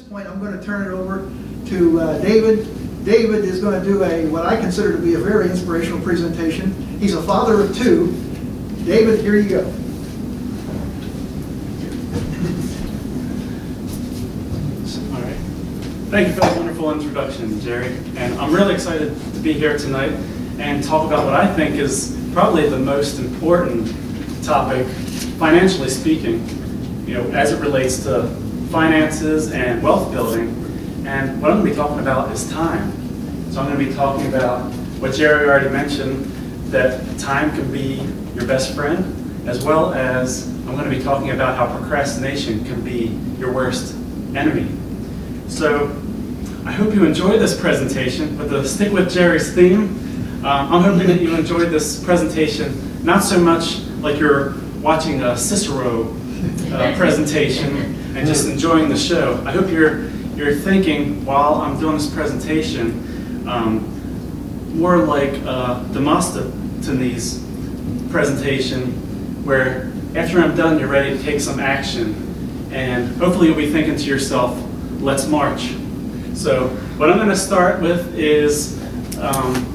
point, I'm going to turn it over to David. David is going to do what I consider to be a very inspirational presentation. He's a father of two. David, here you go. All right. Thank you for that wonderful introduction, Jerry. And I'm really excited to be here tonight and talk about what I think is probably the most important topic, financially speaking, as it relates to finances and wealth building. And what I'm going to be talking about is time. So I'm going to be talking about what Jerry already mentioned, that time can be your best friend, as well as I'm going to be talking about how procrastination can be your worst enemy. So I hope you enjoyed this presentation, but to stick with Jerry's theme, I'm hoping that you enjoyed this presentation not so much like you're watching a Cicero presentation and just enjoying the show. I hope you're thinking while I'm doing this presentation more like Demosthenes' presentation, where after I'm done, you're ready to take some action, and hopefully you'll be thinking to yourself, let's march. So what I'm going to start with is I'm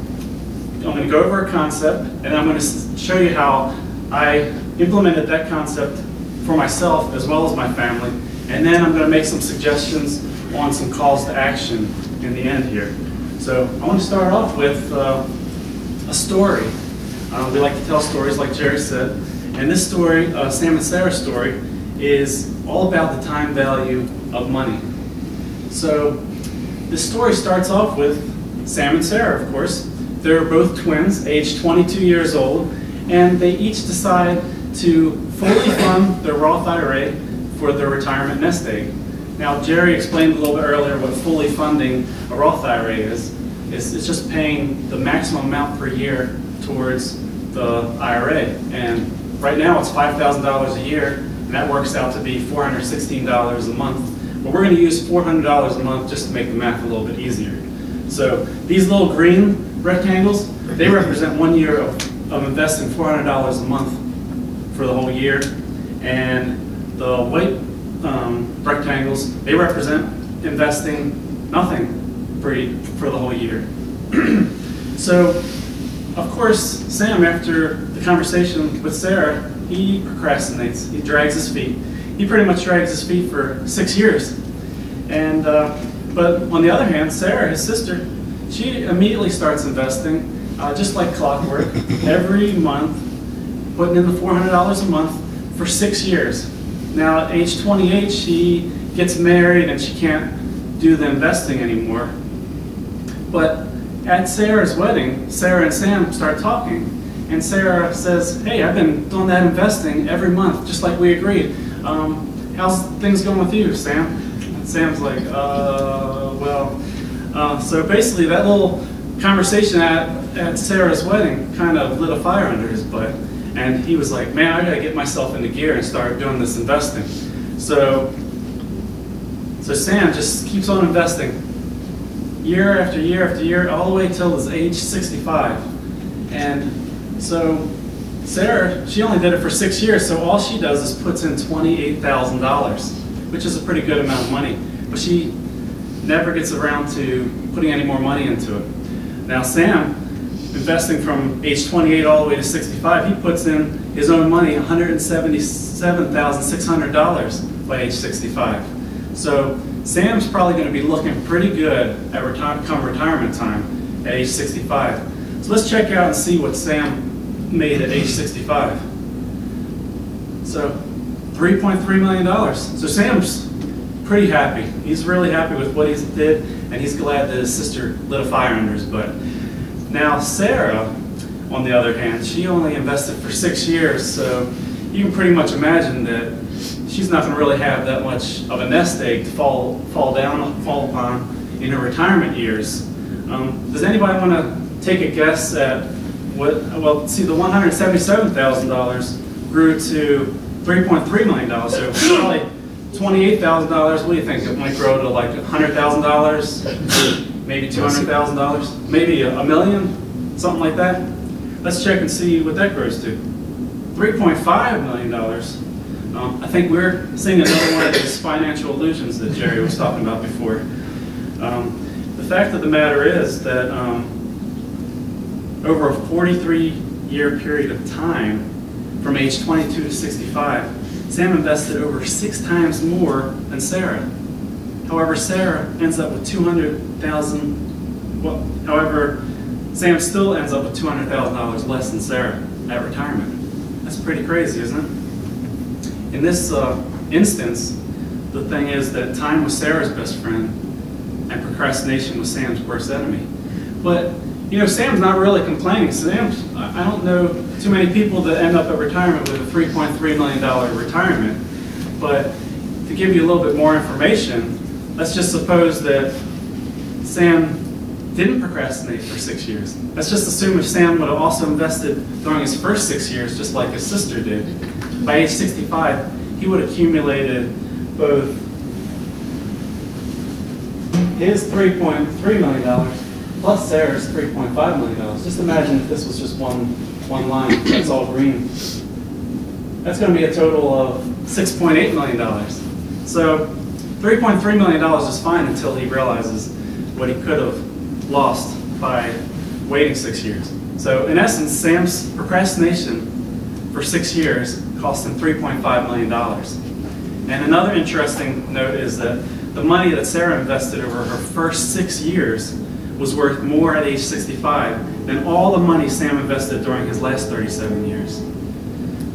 going to go over a concept, and I'm going to show you how I implemented that concept for myself as well as my family, and then I'm going to make some suggestions on some calls to action in the end here. So I want to start off with a story. We like to tell stories, like Jerry said, and this story, Sam and Sarah's story, is all about the time value of money. So this story starts off with Sam and Sarah, of course. They're both twins, aged 22 years old, and they each decide to fully fund their Roth IRA for their retirement nest egg. Now, Jerry explained a little bit earlier what fully funding a Roth IRA is. It's just paying the maximum amount per year towards the IRA. And right now it's $5,000 a year, and that works out to be $416 a month. But we're going to use $400 a month just to make the math a little bit easier. So these little green rectangles, they represent 1 year of investing $400 a month for the whole year. And the white rectangles, they represent investing nothing for the whole year. So, of course, Sam, after the conversation with Sarah, he procrastinates. He drags his feet. He pretty much drags his feet for 6 years. And but on the other hand, Sarah, his sister, she immediately starts investing, just like clockwork, every month, putting in the $400 a month for 6 years. Now, at age 28, she gets married and she can't do the investing anymore. But at Sarah's wedding, Sarah and Sam start talking. And Sarah says, hey, I've been doing that investing every month, just like we agreed. How's things going with you, Sam? And Sam's like, so basically that little conversation at Sarah's wedding kind of lit a fire under his butt. And he was like, man, I gotta get myself into gear and start doing this investing. So Sam just keeps on investing year after year after year, all the way till his age 65. And so Sarah, she only did it for 6 years, so all she does is puts in $28,000, which is a pretty good amount of money. But she never gets around to putting any more money into it. Now Sam, investing from age 28 all the way to 65, he puts in his own money, $177,600 by age 65. So Sam's probably going to be looking pretty good at come retirement time at age 65. So let's check out and see what Sam made at age 65. So $3.3 million. So Sam's pretty happy. He's really happy with what he did, and he's glad that his sister lit a fire under his butt. Now Sarah, on the other hand, she only invested for 6 years, so you can pretty much imagine that she's not going to really have that much of a nest egg to fall upon in her retirement years. Does anybody want to take a guess at what? Well, see, the $177,000 grew to $3.3 million, so probably $28,000. What do you think? It might grow to like $100,000, maybe $200,000, maybe $1 million, something like that. Let's check and see what that grows to. $3.5 million. I think we're seeing another one of these financial illusions that Jerry was talking about before. The fact of the matter is that over a 43-year period of time, from age 22 to 65, Sam invested over 6 times more than Sarah. However, Sarah ends up with $200,000. Well, however, Sam still ends up with $200,000 less than Sarah at retirement. That's pretty crazy, isn't it? In this instance, the thing is that time was Sarah's best friend, and procrastination was Sam's worst enemy. But you know, Sam's not really complaining. I don't know too many people that end up at retirement with a $3.3 million retirement. But to give you a little bit more information, let's just suppose that Sam didn't procrastinate for 6 years. Let's just assume if Sam would have also invested during his first 6 years, just like his sister did, by age 65, he would have accumulated both his $3.3 million plus Sarah's $3.5 million. Just imagine if this was just one line, that's all green. That's going to be a total of $6.8 million. So $3.3 million is fine until he realizes what he could have lost by waiting 6 years. So in essence, Sam's procrastination for 6 years cost him $3.5 million. And another interesting note is that the money that Sarah invested over her first 6 years was worth more at age 65 than all the money Sam invested during his last 37 years.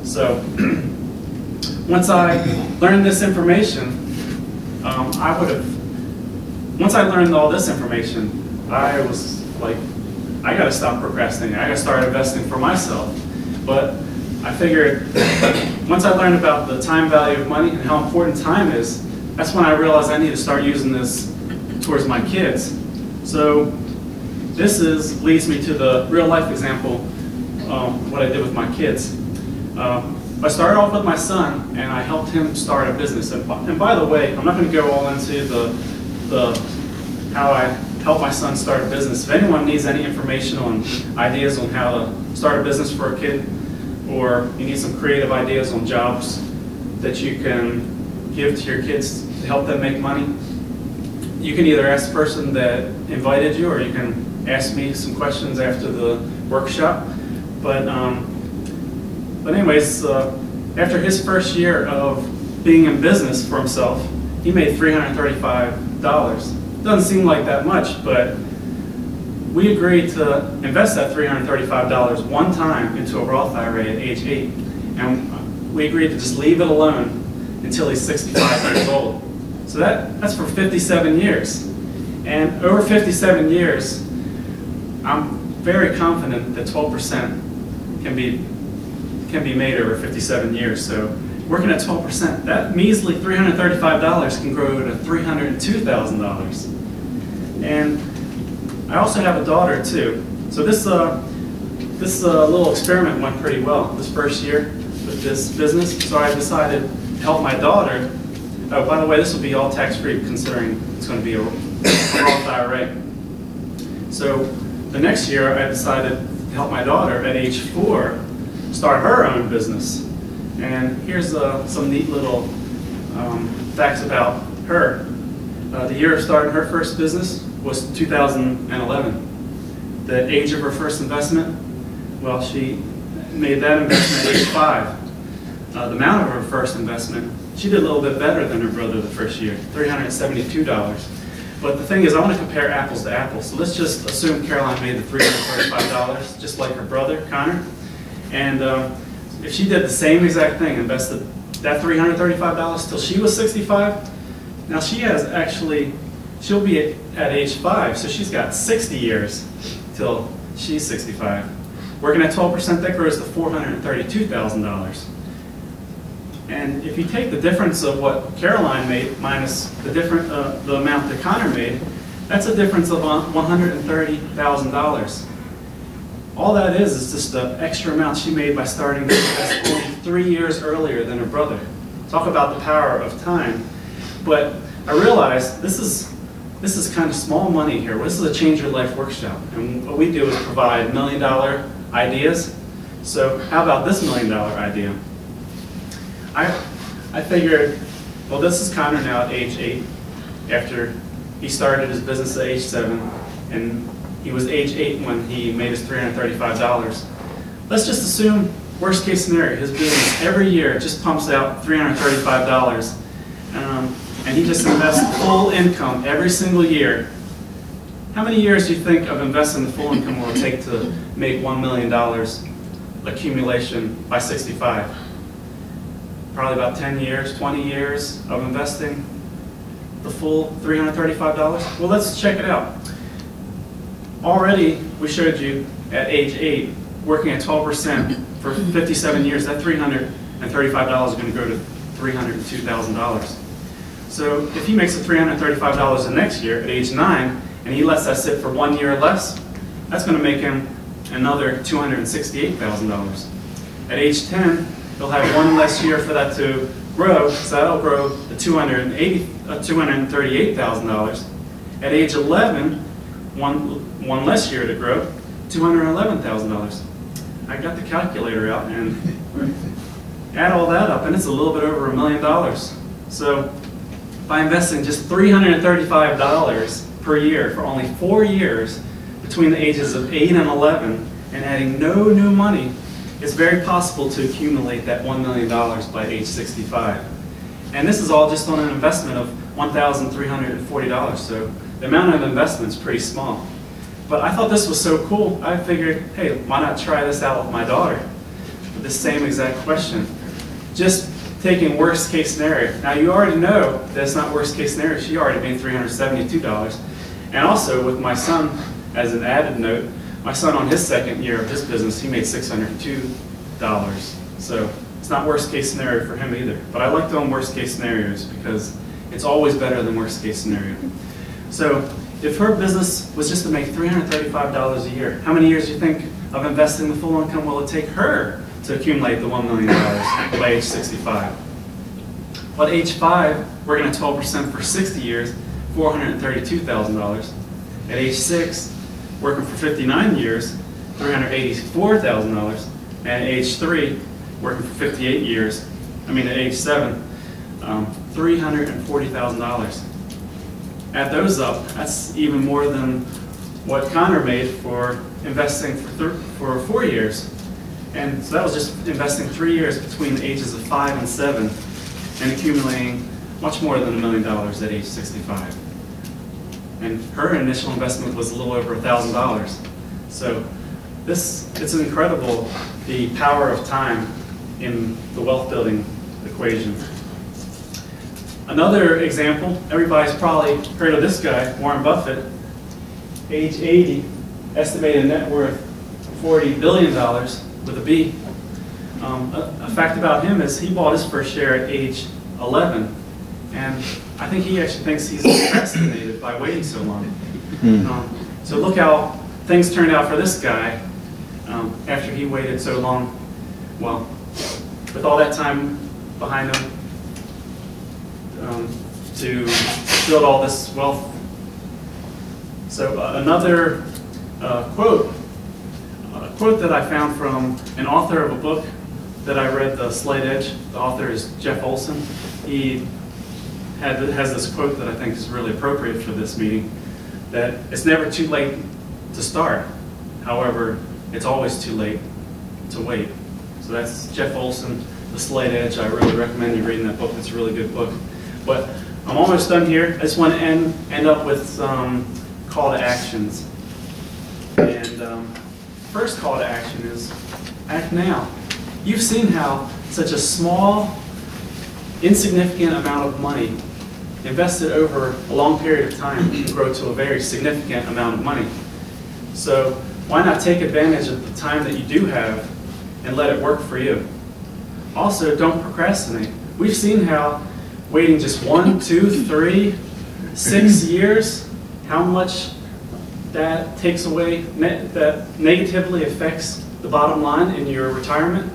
So once I learned this information, once I learned all this information, I was like, I gotta stop procrastinating. I gotta start investing for myself. But I figured once I learned about the time value of money and how important time is, that's when I realized I need to start using this towards my kids. So this leads me to the real life example, what I did with my kids. I started off with my son, and I helped him start a business. And by the way, I'm not going to go all into how I helped my son start a business. If anyone needs any information on ideas on how to start a business for a kid, or you need some creative ideas on jobs that you can give to your kids to help them make money, you can either ask the person that invited you, or you can ask me some questions after the workshop. But anyways, after his first year of being in business for himself, he made $335. Doesn't seem like that much, but we agreed to invest that $335 one time into a Roth IRA at age 8. And we agreed to just leave it alone until he's 65 years old. So that's for 57 years. And over 57 years, I'm very confident that 12% can be made over 57 years. So working at 12%, that measly $335 can grow to $302,000. And I also have a daughter too. So this little experiment went pretty well this first year with this business. So I decided to help my daughter. Oh, by the way, this will be all tax-free considering it's going to be a Roth IRA. So the next year I decided to help my daughter at age 4 start her own business. And here's some neat little facts about her. The year of starting her first business was 2011. The age of her first investment, well, she made that investment at age 5. The amount of her first investment, she did a little bit better than her brother the first year, $372. But the thing is, I want to compare apples to apples. So let's just assume Caroline made the $335, just like her brother, Connor. And if she did the same exact thing, invested that $335 till she was 65, now she'll be at age 5, so she's got 60 years till she's 65. Working at 12%, that grows to $432,000. And if you take the difference of what Caroline made minus the amount that Connor made, that's a difference of $130,000. All that is just the extra amount she made by starting the business only 3 years earlier than her brother. Talk about the power of time. But I realized this is kind of small money here. This is a Change Your Life workshop. And what we do is provide $1 million ideas. So how about this $1 million idea? I figured, well, this is Connor now at age 8, after he started his business at age 7, and he was age 8 when he made his $335. Let's just assume, worst case scenario, his business every year just pumps out $335, and he just invests full income every single year. How many years do you think of investing the full income will it take to make $1 million accumulation by 65? Probably about 10 years, 20 years of investing the full $335? Well, let's check it out. Already, we showed you at age 8, working at 12% for 57 years, that $335 is going to go to $302,000. So if he makes the $335 the next year at age 9, and he lets that sit for 1 year or less, that's going to make him another $268,000. At age 10, he'll have 1 less year for that to grow, so that'll grow to $238,000. At age 11, one less year to grow, $211,000. I got the calculator out and add all that up, and it's a little bit over $1 million. So by investing just $335 per year for only 4 years between the ages of 8 and 11 and adding no new money, it's very possible to accumulate that $1 million by age 65. And this is all just on an investment of $1,340, so the amount of investment is pretty small. But I thought this was so cool, I figured, hey, why not try this out with my daughter? With the same exact question. Just taking worst case scenario. Now you already know that's not worst case scenario, she already made $372. And also with my son, as an added note, my son on his second year of his business, he made $602. So it's not worst case scenario for him either. But I like doing worst case scenarios because it's always better than worst case scenario. So if her business was just to make $335 a year, how many years do you think of investing the full income will it take her to accumulate the $1 million by age 65? Well, at age 5, working at 12% for 60 years, $432,000. At age 6, working for 59 years, $384,000. And at age 3, working for 58 years, at age 7, $340,000. Add those up, that's even more than what Connor made for investing for 4 years. And so that was just investing 3 years between the ages of 5 and 7 and accumulating much more than $1 million at age 65. And her initial investment was a little over $1,000. So it's incredible, the power of time in the wealth building equation. Another example, everybody's probably heard of this guy, Warren Buffett. Age 80, estimated net worth $40 billion with a B. A fact about him is he bought his first share at age 11, and I think he actually thinks he's procrastinated by waiting so long. So look how things turned out for this guy after he waited so long. Well, with all that time behind him to build all this wealth. So another quote that I found from an author of a book that I read, The Slight Edge. The author is Jeff Olson. He has this quote that I think is really appropriate for this meeting, that it's never too late to start. However, it's always too late to wait. So that's Jeff Olson, The Slight Edge. I really recommend you reading that book. It's a really good book. But I'm almost done here. I just want to end up with some call to actions. And first call to action is act now. You've seen how such a small, insignificant amount of money invested over a long period of time can grow to a very significant amount of money. So why not take advantage of the time that you do have and let it work for you? Also, don't procrastinate. We've seen how waiting just 1, 2, 3, 6 years, how much that takes away, that negatively affects the bottom line in your retirement.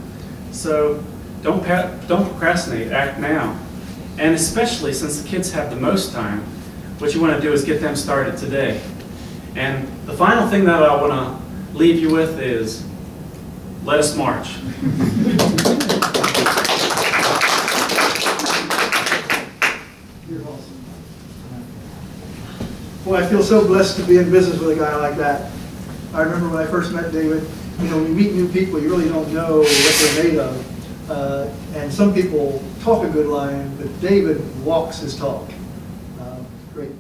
So don't procrastinate, act now. And especially since the kids have the most time, what you want to do is get them started today. And the final thing that I want to leave you with is, let us march. Boy, I feel so blessed to be in business with a guy like that. I remember when I first met David, you know, when you meet new people, you really don't know what they're made of. And some people talk a good line, but David walks his talk. Great.